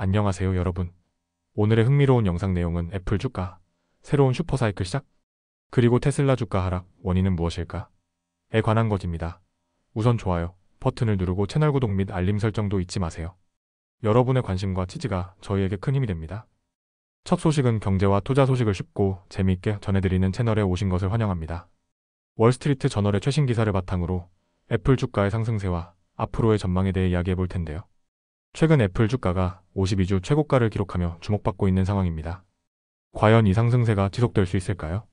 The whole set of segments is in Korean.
안녕하세요 여러분. 오늘의 흥미로운 영상 내용은 애플 주가, 새로운 슈퍼사이클 시작, 그리고 테슬라 주가 하락, 원인은 무엇일까? 에 관한 것입니다. 우선 좋아요 버튼을 누르고 채널 구독 및 알림 설정도 잊지 마세요. 여러분의 관심과 지지가 저희에게 큰 힘이 됩니다. 첫 소식은 경제와 투자 소식을 쉽고 재미있게 전해드리는 채널에 오신 것을 환영합니다. 월스트리트 저널의 최신 기사를 바탕으로 애플 주가의 상승세와 앞으로의 전망에 대해 이야기해 볼 텐데요. 최근 애플 주가가 52주 최고가를 기록하며 주목받고 있는 상황입니다. 과연 이 상승세가 지속될 수 있을까요?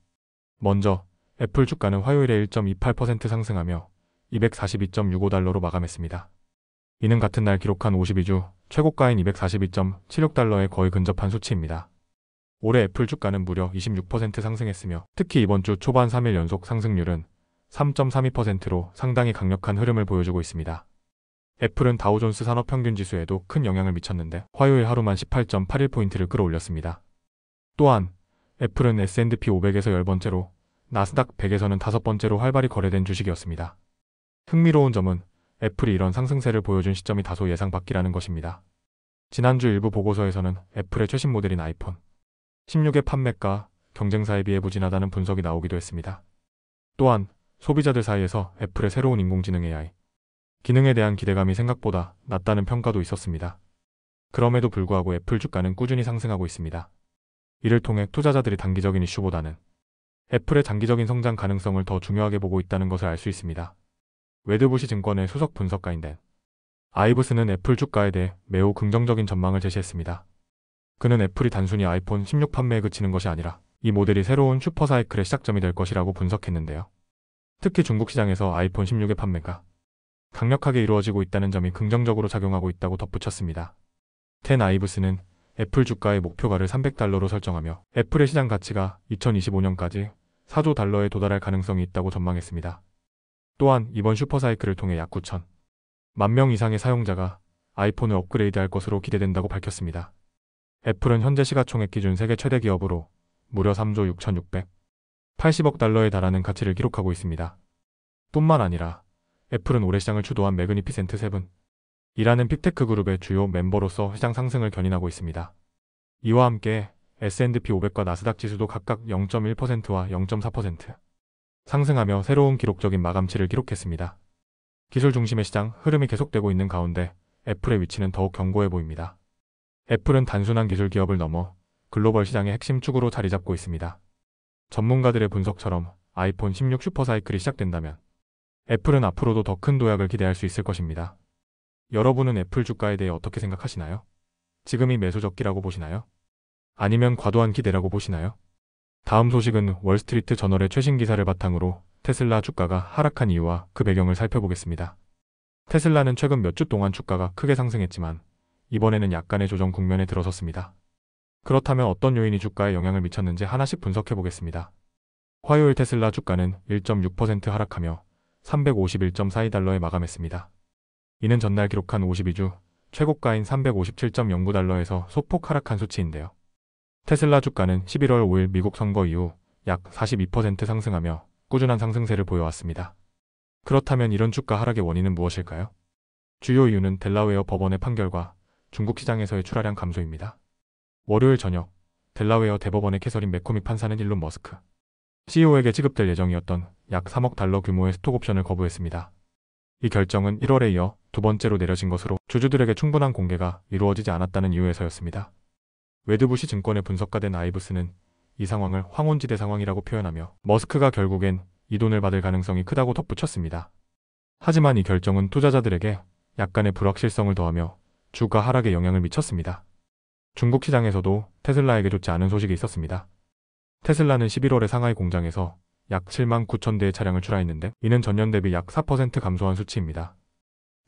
먼저 애플 주가는 화요일에 1.28% 상승하며 242.65달러로 마감했습니다. 이는 같은 날 기록한 52주 최고가인 242.76달러에 거의 근접한 수치입니다. 올해 애플 주가는 무려 26% 상승했으며 특히 이번 주 초반 3일 연속 상승률은 3.32%로 상당히 강력한 흐름을 보여주고 있습니다. 애플은 다우존스 산업평균지수에도 큰 영향을 미쳤는데 화요일 하루만 18.81포인트를 끌어올렸습니다. 또한 애플은 S&P 500에서 10번째로 나스닥 100에서는 5번째로 활발히 거래된 주식이었습니다. 흥미로운 점은 애플이 이런 상승세를 보여준 시점이 다소 예상 밖이라는 것입니다. 지난주 일부 보고서에서는 애플의 최신 모델인 아이폰 16의 판매가 경쟁사에 비해 부진하다는 분석이 나오기도 했습니다. 또한 소비자들 사이에서 애플의 새로운 인공지능 AI 기능에 대한 기대감이 생각보다 낮다는 평가도 있었습니다. 그럼에도 불구하고 애플 주가는 꾸준히 상승하고 있습니다. 이를 통해 투자자들이 단기적인 이슈보다는 애플의 장기적인 성장 가능성을 더 중요하게 보고 있다는 것을 알 수 있습니다. 웨드부시 증권의 수석 분석가인 댄 아이브스는 애플 주가에 대해 매우 긍정적인 전망을 제시했습니다. 그는 애플이 단순히 아이폰 16 판매에 그치는 것이 아니라 이 모델이 새로운 슈퍼사이클의 시작점이 될 것이라고 분석했는데요. 특히 중국 시장에서 아이폰 16의 판매가 강력하게 이루어지고 있다는 점이 긍정적으로 작용하고 있다고 덧붙였습니다. 댄 아이브스는 애플 주가의 목표가를 300달러로 설정하며 애플의 시장 가치가 2025년까지 4조 달러에 도달할 가능성이 있다고 전망했습니다. 또한 이번 슈퍼사이클을 통해 약 9천만 명 이상의 사용자가 아이폰을 업그레이드할 것으로 기대된다고 밝혔습니다. 애플은 현재 시가총액 기준 세계 최대 기업으로 무려 3조 6,680억 달러에 달하는 가치를 기록하고 있습니다. 뿐만 아니라 애플은 올해 시장을 주도한 매그니피센트 세븐 이라는 빅테크 그룹의 주요 멤버로서 시장 상승을 견인하고 있습니다. 이와 함께 S&P 500과 나스닥 지수도 각각 0.1%와 0.4% 상승하며 새로운 기록적인 마감치를 기록했습니다. 기술 중심의 시장 흐름이 계속되고 있는 가운데 애플의 위치는 더욱 견고해 보입니다. 애플은 단순한 기술 기업을 넘어 글로벌 시장의 핵심 축으로 자리 잡고 있습니다. 전문가들의 분석처럼 아이폰 16 슈퍼사이클이 시작된다면 애플은 앞으로도 더 큰 도약을 기대할 수 있을 것입니다. 여러분은 애플 주가에 대해 어떻게 생각하시나요? 지금이 매수 적기라고 보시나요? 아니면 과도한 기대라고 보시나요? 다음 소식은 월스트리트 저널의 최신 기사를 바탕으로 테슬라 주가가 하락한 이유와 그 배경을 살펴보겠습니다. 테슬라는 최근 몇 주 동안 주가가 크게 상승했지만 이번에는 약간의 조정 국면에 들어섰습니다. 그렇다면 어떤 요인이 주가에 영향을 미쳤는지 하나씩 분석해 보겠습니다. 화요일 테슬라 주가는 1.6% 하락하며 351.42달러에 마감했습니다. 이는 전날 기록한 52주 최고가인 357.09달러에서 소폭 하락한 수치인데요. 테슬라 주가는 11월 5일 미국 선거 이후 약 42% 상승하며 꾸준한 상승세를 보여왔습니다. 그렇다면 이런 주가 하락의 원인은 무엇일까요? 주요 이유는 델라웨어 법원의 판결과 중국 시장에서의 출하량 감소입니다. 월요일 저녁 델라웨어 대법원의 캐서린 맥코믹 판사는 일론 머스크 CEO에게 지급될 예정이었던 약 3억 달러 규모의 스톡옵션을 거부했습니다. 이 결정은 1월에 이어 두 번째로 내려진 것으로 주주들에게 충분한 공개가 이루어지지 않았다는 이유에서였습니다. 웨드부시 증권의 분석가 된 아이브스는 이 상황을 황혼지대 상황이라고 표현하며 머스크가 결국엔 이 돈을 받을 가능성이 크다고 덧붙였습니다. 하지만 이 결정은 투자자들에게 약간의 불확실성을 더하며 주가 하락에 영향을 미쳤습니다. 중국 시장에서도 테슬라에게 좋지 않은 소식이 있었습니다. 테슬라는 11월에 상하이 공장에서 약 7만 9천 대의 차량을 출하했는데 이는 전년 대비 약 4% 감소한 수치입니다.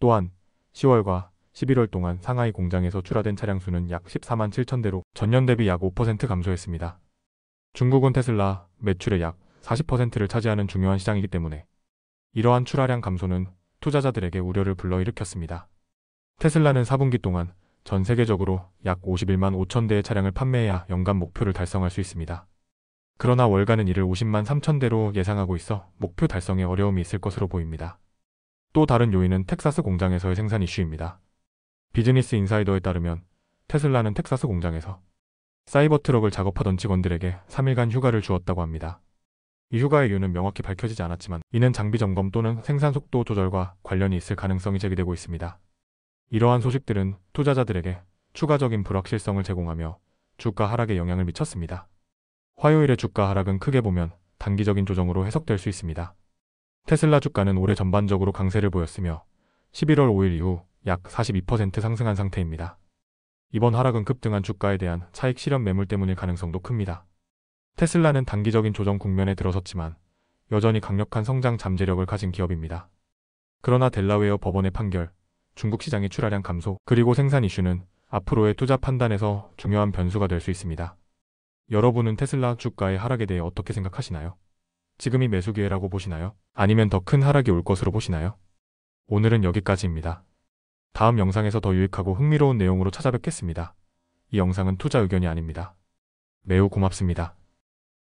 또한 10월과 11월 동안 상하이 공장에서 출하된 차량 수는 약 14만 7천 대로 전년 대비 약 5% 감소했습니다. 중국은 테슬라 매출의 약 40%를 차지하는 중요한 시장이기 때문에 이러한 출하량 감소는 투자자들에게 우려를 불러일으켰습니다. 테슬라는 4분기 동안 전 세계적으로 약 51만 5천 대의 차량을 판매해야 연간 목표를 달성할 수 있습니다. 그러나 월간은 이를 50만 3천 대로 예상하고 있어 목표 달성에 어려움이 있을 것으로 보입니다. 또 다른 요인은 텍사스 공장에서의 생산 이슈입니다. 비즈니스 인사이더에 따르면 테슬라는 텍사스 공장에서 사이버트럭을 작업하던 직원들에게 3일간 휴가를 주었다고 합니다. 이 휴가의 이유는 명확히 밝혀지지 않았지만 이는 장비 점검 또는 생산 속도 조절과 관련이 있을 가능성이 제기되고 있습니다. 이러한 소식들은 투자자들에게 추가적인 불확실성을 제공하며 주가 하락에 영향을 미쳤습니다. 화요일의 주가 하락은 크게 보면 단기적인 조정으로 해석될 수 있습니다. 테슬라 주가는 올해 전반적으로 강세를 보였으며 11월 5일 이후 약 42% 상승한 상태입니다. 이번 하락은 급등한 주가에 대한 차익 실현 매물 때문일 가능성도 큽니다. 테슬라는 단기적인 조정 국면에 들어섰지만 여전히 강력한 성장 잠재력을 가진 기업입니다. 그러나 델라웨어 법원의 판결, 중국 시장의 출하량 감소, 그리고 생산 이슈는 앞으로의 투자 판단에서 중요한 변수가 될 수 있습니다. 여러분은 테슬라 주가의 하락에 대해 어떻게 생각하시나요? 지금이 매수 기회라고 보시나요? 아니면 더 큰 하락이 올 것으로 보시나요? 오늘은 여기까지입니다. 다음 영상에서 더 유익하고 흥미로운 내용으로 찾아뵙겠습니다. 이 영상은 투자 의견이 아닙니다. 매우 고맙습니다.